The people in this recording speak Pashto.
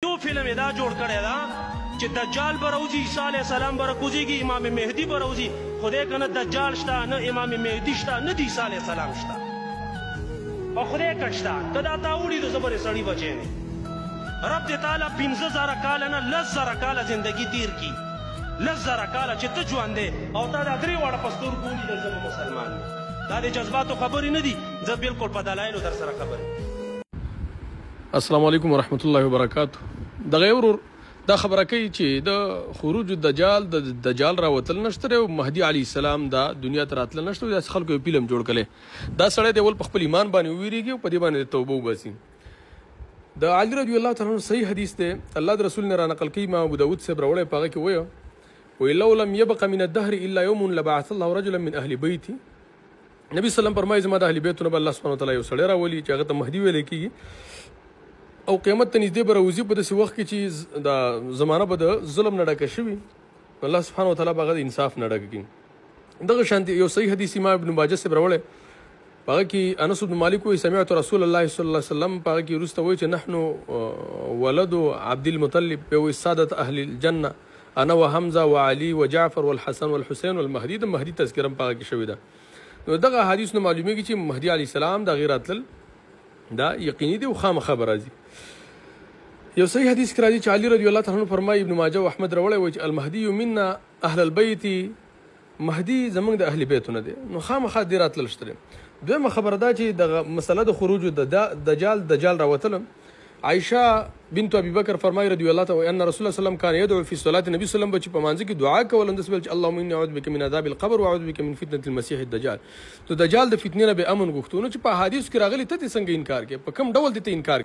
یو فلم دا جوړ کړی دا چې دجال به راوځي، عیسی علیه السلام به راکوزېږي، امام مهدي به راوځي. خدای که نه دجال شته، نه امام مهدي شته، نه د عیسی علیه السلام شته، او خدای که شته. که دا تا ولیدو زه به سړي بچی نه. رب دې تعالی 15,000 کاله نه 10,000 کاله زندګي تیر کړي، 10,000 کاله چې ته ژوند دی او تا دا درې واړه په سترګو ولیدل زه به مسلمان یم. دا د جذباتو خبرې نه دي، زه بالکل په دلایلو در سره خبرې. السلام علیکم ورحمت الله وبرکاته. دغه ورور دا خبره کوي چې د خروج الدجال د دجال راوتل نشته او مهدي علی السلام دا دنیا ته راتل نشته. دا خلکو یو فلم جوړ کړي. دا سړی د ول په خپل ایمان باندې ویریږي او په دې باندې توبه وباسي. د علي رضی الله تعالی عنہ صحیح حدیث ده، الله د رسول نه را نقل کوي. ما ابو داود سے بروړې پاغه کې وایو ولو لم يبق من الدهر الا يوم لبعث الله رجلا من اهل بيتي. نبی سلام فرمایي زما د اهل بیتونو به الله سبحانه وتعالی یو سړی راولي چې هغه ته مهدي ویل کېږي او قیامت ته نږدې به راوځي په داسې وخت کې چې دا زمانه به د ظلم نه ډکه شوي، الله سبحانه وتعالی به هغه د انصاف نه ډکه کړي. دغه شانتې یو صحیح حدیث امام ابن ماجه صاحب راوړی، په هغه کې انس بن مالک وایي سمعت رسول الله صلی الله علیه وسلم، په هغه کې وروسته وایي چې نحن ولد عبد المطلب وایي سادة اهل الجنه انا وحمزه وعلي وجعفر والحسن والحسين والمهدي. د مهدي تذکره په هغه کې شوې ده. نو دغه حدیث نه معلومیږي چې مهدي علیه السلام د غیر راتلل دا یقیني دی او خامخا به راځي. یو صحیح حدیث کې راځي چې علي رضی الله تعالی عنہ فرمایي، ابن ماجه او احمد راوړی وایي چې المهدي منا اهل البيت، مهدي زمونږ د اهل بیتونه دی، نو خامخا دې راتلل شته. دویمه خبره دا چې دغه مسله د خروج د دجال راوتل، عائشه بنت ابي بکر فرمایي رضی الله تعالی ان رسول الله صلی الله علیه وسلم کان يدعو فی صلاه النبي صلی الله علیه وسلم، چې په مانځ کې دعا کول اندس بل چې اللهم اني اعوذ بك من عذاب القبر واعوذ بك من فتنه المسيح الدجال. تو دجال د فتنې نه به امن غوښتو، نو چې په حدیث کې راغلی ته څنګه انکار کې، په کوم ډول دې ته انکار